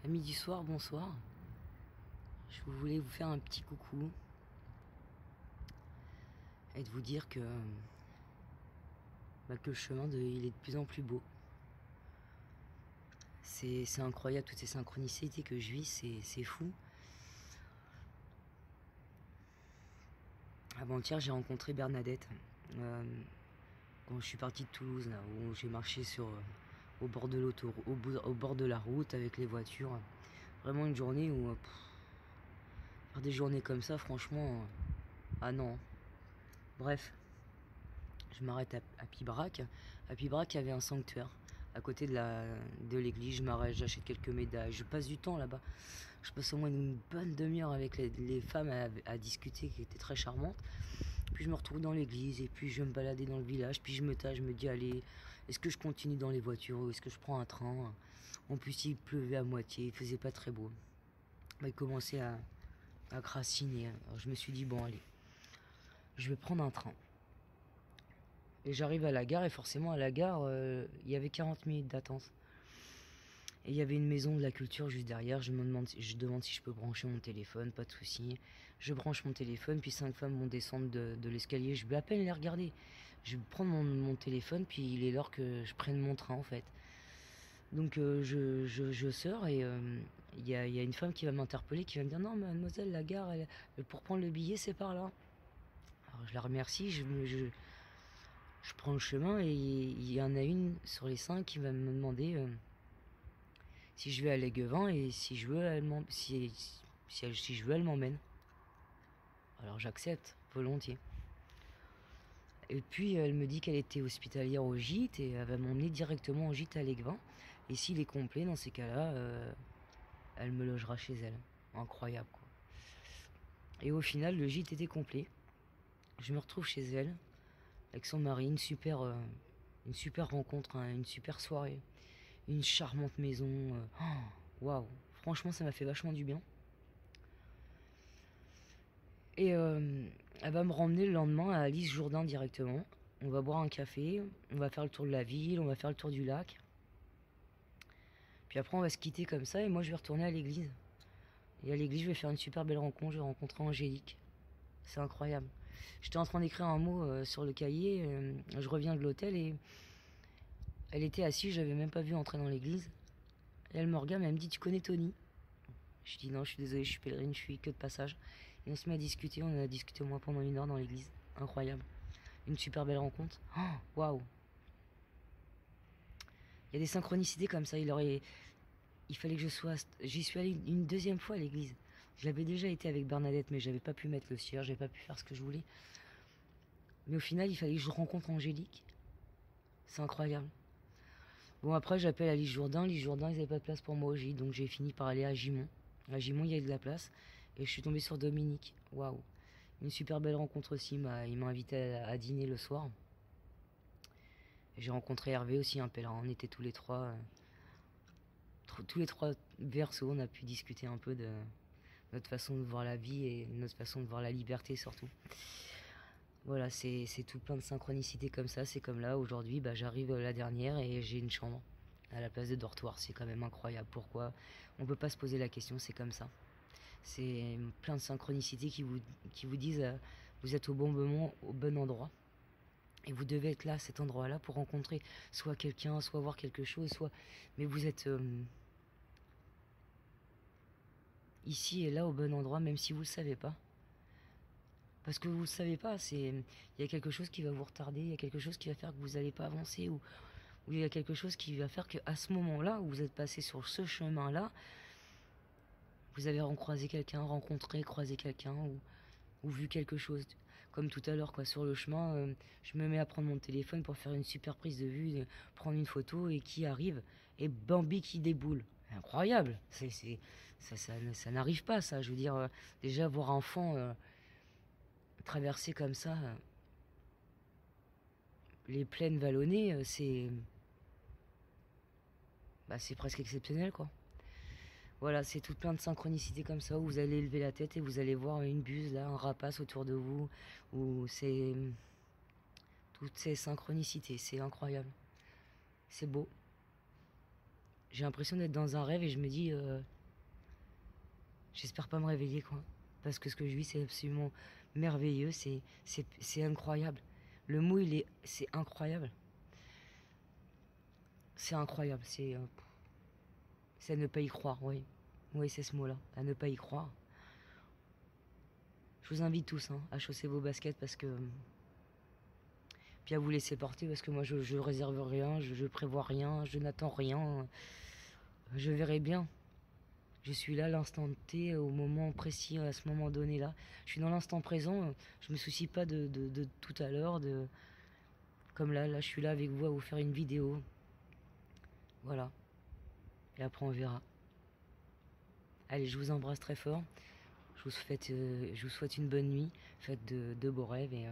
Amis du soir, bonsoir. Je voulais vous faire un petit coucou et de vous dire que le chemin il est de plus en plus beau. C'est incroyable toutes ces synchronicités que je vis, c'est fou. Avant-hier, j'ai rencontré Bernadette quand je suis parti de Toulouse, là, où j'ai marché au bord de au bord de la route avec les voitures. Vraiment une journée où faire des journées comme ça, franchement, ah non. Bref. Je m'arrête à Pibrac. À Pibrac, il y avait un sanctuaire. À côté de l'église, je m'arrête, j'achète quelques médailles. Je passe du temps là-bas. Je passe au moins une bonne demi-heure avec les femmes à discuter, qui étaient très charmantes. Puis je me retrouve dans l'église et puis je vais me balader dans le village. Puis je me dis, allez, est-ce que je continue dans les voitures ou est-ce que je prends un train? En plus, il pleuvait à moitié, il faisait pas très beau. Il commençait à crassiner. Alors je me suis dit, bon, allez, je vais prendre un train. Et j'arrive à la gare, et forcément à la gare, il y avait 40 minutes d'attente. Et il y avait une maison de la culture juste derrière. Je demande si je peux brancher mon téléphone, pas de souci. Je branche mon téléphone, puis 5 femmes vont descendre de l'escalier. Je vais à peine les regarder. Je vais prendre mon téléphone, puis il est l'heure que je prenne mon train en fait. Donc je sors et il y a une femme qui va m'interpeller, qui va me dire non mademoiselle, la gare, pour prendre le billet c'est par là. Alors je la remercie, je prends le chemin et il y en a une sur les 5 qui va me demander si je vais à Léguevin et si je veux, si je veux, elle m'emmène. Alors j'accepte volontiers. Et puis elle me dit qu'elle était hospitalière au gîte et elle va m'emmener directement au gîte à Léguevin. Et s'il est complet, dans ces cas-là, elle me logera chez elle. Incroyable quoi. Et au final, le gîte était complet. Je me retrouve chez elle avec son mari, une super rencontre, hein, une super soirée. Une charmante maison. Waouh, franchement, ça m'a fait vachement du bien. Et elle va me ramener le lendemain à Alice Jourdain directement. On va boire un café, on va faire le tour de la ville, on va faire le tour du lac. Puis après, on va se quitter comme ça et moi, je vais retourner à l'église. Et à l'église, je vais faire une super belle rencontre. Je vais rencontrer Angélique. C'est incroyable. J'étais en train d'écrire un mot sur le cahier. Je reviens de l'hôtel et elle était assise. Je l'avais même pas vue entrer dans l'église. Et elle me regarde, elle me dit, tu connais Tony? Je dis non, je suis désolée, je suis pèlerine, je suis que de passage. Et on se met à discuter, on a discuté au moins pendant 1 heure dans l'église. Incroyable. Une super belle rencontre. Waouh. Il y a des synchronicités comme ça. Il fallait que je sois. J'y suis allée une deuxième fois à l'église. Je l'avais déjà été avec Bernadette, mais j'avais pas pu mettre le cierge, j'avais pas pu faire ce que je voulais. Mais au final, il fallait que je rencontre Angélique. C'est incroyable. Bon, après, j'appelle Alice Jourdain. Alice Jourdain, ils n'avaient pas de place pour moi au gîte, donc j'ai fini par aller à Gimont. À Gimont, il y a de la place. Et je suis tombée sur Dominique. Waouh. Une super belle rencontre aussi. Il m'a invité à dîner le soir. Et j'ai rencontré Hervé aussi, un pèlerin. On était tous les trois. Tous les trois versos, on a pu discuter un peu de notre façon de voir la vie et notre façon de voir la liberté surtout. Voilà, c'est tout plein de synchronicités comme ça. C'est comme là, aujourd'hui, j'arrive la dernière et j'ai une chambre à la place de dortoir. C'est quand même incroyable. Pourquoi? On peut pas se poser la question, c'est comme ça. C'est plein de synchronicités qui vous disent vous êtes au bon moment, au bon endroit. Et vous devez être là, à cet endroit-là, pour rencontrer soit quelqu'un, soit voir quelque chose, soit... Mais vous êtes ici et là, au bon endroit, même si vous le savez pas. Parce que vous le savez pas, il y a quelque chose qui va vous retarder, il y a quelque chose qui va faire que vous n'allez pas avancer, ou il y a quelque chose qui va faire qu'à ce moment-là, où vous êtes passé sur ce chemin-là, vous avez croisé quelqu'un, croisé quelqu'un, ou vu quelque chose. Comme tout à l'heure, quoi, sur le chemin, je me mets à prendre mon téléphone pour faire une super prise de vue, prendre une photo, et qui arrive, et Bambi qui déboule. Incroyable, ça n'arrive pas, ça. Je veux dire, déjà voir un enfant traverser comme ça les plaines vallonnées, c'est presque exceptionnel, quoi. Voilà, c'est tout plein de synchronicités comme ça où vous allez lever la tête et vous allez voir une buse là, un rapace autour de vous, où c'est toutes ces synchronicités, c'est incroyable, c'est beau. j'ai l'impression d'être dans un rêve et je me dis, j'espère pas me réveiller, quoi. Parce que ce que je vis, c'est absolument merveilleux, c'est incroyable. Le mot, c'est incroyable. C'est incroyable, c'est à ne pas y croire, oui. Oui, c'est ce mot-là, à ne pas y croire. Je vous invite tous à chausser vos baskets parce que... Puis à vous laisser porter parce que moi, je réserve rien, je prévois rien, je n'attends rien. Je verrai bien. Je suis là, l'instant T, au moment précis, à ce moment donné-là. Je suis dans l'instant présent, je me soucie pas de tout à l'heure, comme là, je suis là avec vous à vous faire une vidéo. Voilà. Et après, on verra. Allez, je vous embrasse très fort. Je vous souhaite une bonne nuit. Faites de beaux rêves et...